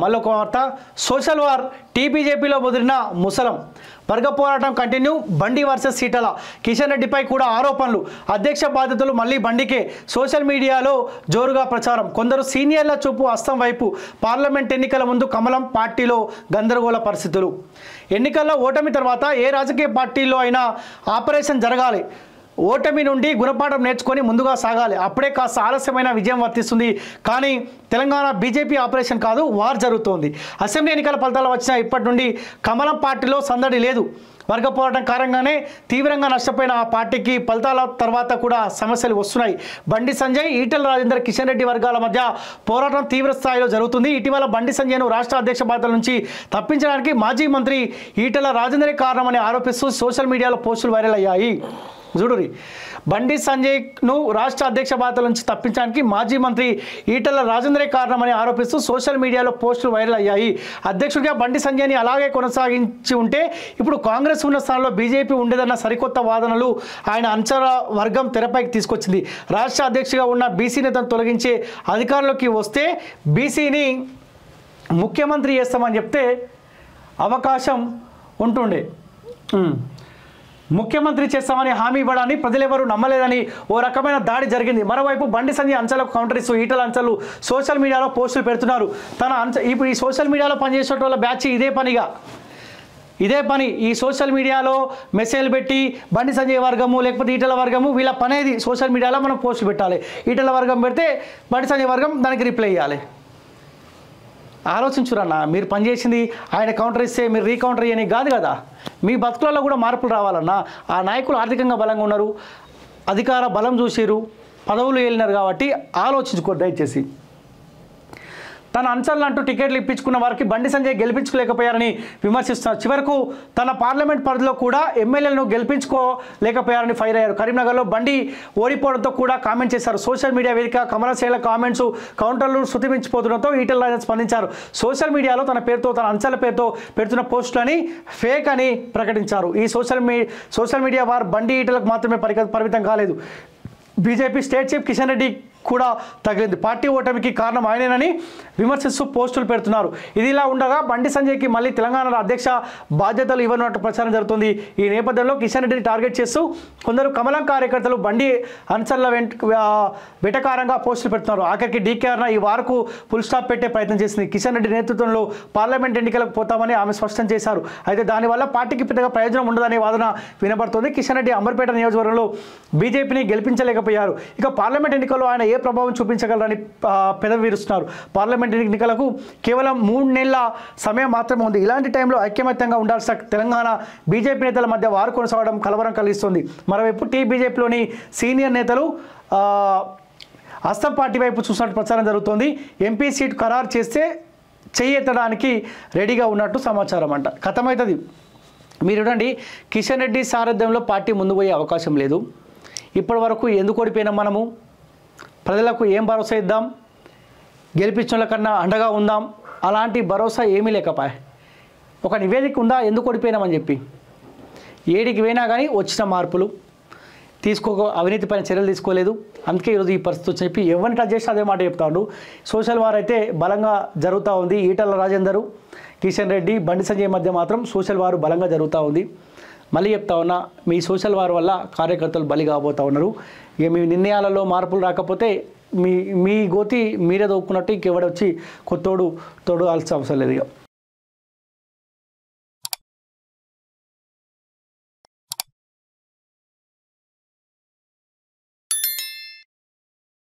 మళ్ళొక వార్త social war టీబీజేపీలో ముదిరిన ముసలం వర్గ పోరాటం కంటిన్యూ బండి వర్సెస్ ఈటల కిషన్ రెడ్డిపై కూడా ఆరోపణలు అధ్యక్ష బాధ్యతలు మళ్ళీ బండికే సోషల్ మీడియాలో జోరుగా ప్రచారం కొందరు సీనియర్ల చూపు అస్తం వైపు పార్లమెంట్ ఎన్నికల ముందు కమలం పార్టీలో గందరగోళ పరిస్థితులు ఎన్నికల్లో ఓటమి తర్వాత ఏ రాజకీయ పార్టీలో అయినా ఆపరేషన్ జరగాలి ఓటమి నుండి గుణపాఠం నేర్చుకొని ముందుగా సాగాలి అప్పుడే కాస్త ఆలస్యమైన విజయం వర్తిస్తుంది కానీ తెలంగాణ బీజేపీ ఆపరేషన్ కాదు వార్ జరుగుతోంది అసెంబ్లీ ఎన్నికల ఫలితాలు వచ్చిన ఇప్పటి నుండి కమలం పార్టీలో సందడి లేదు వర్గ పోరాటం కారణంగానే తీవ్రంగా నష్టపోయిన ఆ పార్టీకి ఫలితాల తర్వాత కూడా సమస్యలు వస్తున్నాయి బండి సంజయ్ ఈటెల రాజేందర్ కిషన్ రెడ్డి వర్గాల మధ్య పోరాటం తీవ్ర స్థాయిలో జరుగుతుంది ఇటీవల బండి సంజయ్ను రాష్ట్ర అధ్యక్ష బాధ్యతల నుంచి తప్పించడానికి మాజీ మంత్రి ఈటెల రాజేందరే కారణమని ఆరోపిస్తూ సోషల్ మీడియాలో పోస్టులు వైరల్ అయ్యాయి చూడురి బండి సంజయ్ను రాష్ట్ర అధ్యక్ష బాధ్యతల నుంచి తప్పించడానికి మాజీ మంత్రి ఈటెల రాజేందరే కారణమని ఆరోపిస్తూ సోషల్ మీడియాలో పోస్టులు వైరల్ అయ్యాయి అధ్యక్షుడిగా బండి సంజయ్ని అలాగే కొనసాగించి ఉంటే ఇప్పుడు కాంగ్రెస్ ఉన్న స్థానంలో బీజేపీ ఉండేదన్న సరికొత్త వాదనలు ఆయన అంచనా వర్గం తెరపైకి తీసుకొచ్చింది రాష్ట్ర అధ్యక్షుడిగా ఉన్న బీసీ నేతను తొలగించే అధికారంలోకి వస్తే బీసీని ముఖ్యమంత్రి చేస్తామని చెప్తే అవకాశం ఉంటుండే ముఖ్యమంత్రి చేస్తామని హామీ ఇవ్వడాన్ని ప్రజలెవరూ నమ్మలేదని ఓ రకమైన దాడి జరిగింది మరోవైపు బండి సంజయ్ అంచెలకు కౌంటర్ ఇస్తూ ఈటల అంచెలు సోషల్ మీడియాలో పోస్టులు పెడుతున్నారు ఇప్పుడు ఈ సోషల్ మీడియాలో పనిచేసే వాళ్ళ బ్యాచ్ ఇదే పని ఈ సోషల్ మీడియాలో మెసేజ్లు పెట్టి బండి సంజయ్ వర్గము లేకపోతే ఈటల వర్గము వీళ్ళ పనేది సోషల్ మీడియాలో మనం పోస్టులు పెట్టాలి ఈటల వర్గం పెడితే బండి సంజయ్ వర్గం దానికి రిప్లై ఇవ్వాలి ఆలోచించురన్న మీరు పనిచేసింది ఆయన కౌంటర్ ఇస్తే మీరు రీకౌంటర్ చేయని కాదు కదా మీ బతుకులలో కూడా మార్పులు రావాలన్నా ఆ నాయకులు ఆర్థికంగా బలంగా ఉన్నారు అధికార బలం చూసిరు పదవులు వెళ్ళినారు కాబట్టి ఆలోచించుకో దయచేసి తన అంచనలు అంటూ టికెట్లు ఇప్పించుకున్న వారికి బండి సంజయ్ గెలిపించుకోలేకపోయారని విమర్శిస్తున్నారు చివరకు తన పార్లమెంట్ పరిధిలో కూడా ఎమ్మెల్యేలను గెలిపించుకోలేకపోయారని ఫైర్ అయ్యారు కరీంనగర్లో బండి ఓడిపోవడంతో కూడా కామెంట్ చేశారు సోషల్ మీడియా వేదిక కమలశైల కామెంట్స్ కౌంటర్లు శృతిమించిపోతుండటంతో ఈటెల రాజేందర్ స్పందించారు సోషల్ మీడియాలో తన అంచెల పేరుతో పెడుతున్న పోస్టులని ఫేక్ అని ప్రకటించారు ఈ సోషల్ మీడియా వారు బండి ఈటలకు మాత్రమే పరిమితం కాలేదు BJP state chief Kishan Reddy కూడా తగిలింది పార్టీ ఓటమికి కారణం ఆయనేనని విమర్శిస్తూ పోస్టులు పెడుతున్నారు ఇది ఇలా ఉండగా బండి సంజయ్కి మళ్ళీ తెలంగాణలో అధ్యక్ష బాధ్యతలు ఇవ్వనున్నట్టు ప్రచారం జరుగుతుంది ఈ నేపథ్యంలో కిషన్ రెడ్డిని టార్గెట్ చేస్తూ కొందరు కమలం కార్యకర్తలు బండి అనుచరుల వెటకారంగా పోస్టులు పెడుతున్నారు ఆఖరికి డీకేఆర్న ఈ వారకు ఫుల్ స్టాప్ పెట్టే ప్రయత్నం చేసింది కిషన్ రెడ్డి నేతృత్వంలో పార్లమెంట్ ఎన్నికలకు పోతామని ఆమె స్పష్టం చేశారు అయితే దానివల్ల పార్టీకి పెద్దగా ప్రయోజనం ఉండదనే వాదన వినబడుతోంది కిషన్ రెడ్డి అంబర్పేట నియోజకవర్గంలో బీజేపీని గెలిపించలేకపోయారు ఇక పార్లమెంట్ ఎన్నికల్లో ఆయన ఏ ప్రభావం చూపించగలరని పెదవి విరుస్తున్నారు పార్లమెంట్ ఎన్నికలకు కేవలం 3 నెలల సమయం మాత్రమే ఉంది ఇలాంటి టైంలో ఐక్యమత్యంగా ఉండాల్సిన తెలంగాణ బీజేపీ నేతల మధ్య వారు కొనసాగడం కలవరం కలిగిస్తుంది మరోవైపు బీజేపీలోని సీనియర్ నేతలు అస్తం పార్టీ వైపు చూసినట్టు ప్రచారం జరుగుతోంది ఎంపీ సీటు ఖరారు చేస్తే చెయ్యెత్తడానికి రెడీగా ఉన్నట్టు సమాచారం అంట కథమవుతుంది మీరు చూడండి కిషన్ రెడ్డి సారథ్యంలో పార్టీ ముందు పోయే అవకాశం లేదు ఇప్పటి వరకు ఎందుకు ఓడిపోయినాం మనము ప్రజలకు ఏం భరోసా ఇద్దాం గెలిపించడం కన్నా అండగా ఉందాం అలాంటి భరోసా ఏమీ లేకపోయా ఒక నివేదిక ఉందా ఎందుకు ఓడిపోయినామని చెప్పి ఏడికి పోయినా కానీ వచ్చిన మార్పులు అవినీతి పైన చర్యలు తీసుకోలేదు అందుకే ఈరోజు ఈ పరిస్థితి చెప్పి ఎవరిని టచ్ చేస్తే అదే మాట చెప్తాడు సోషల్ వార్ అయితే బలంగా జరుగుతూ ఉంది ఈటల రాజేందర్ కిషన్ రెడ్డి బండి సంజయ్ మధ్య మాత్రం సోషల్ వారు బలంగా జరుగుతూ ఉంది మళ్ళీ చెప్తా ఉన్నా మీ సోషల్ వార్ వల్ల కార్యకర్తలు బలి కాబోతూ ఉన్నారు ఇక మీ నిర్ణయాలలో మార్పులు రాకపోతే మీ గోతి మీరే దొక్కున్నట్టు ఇంకెవడొచ్చి తోడు ఆల్సిన అవసరం లేదు ఇక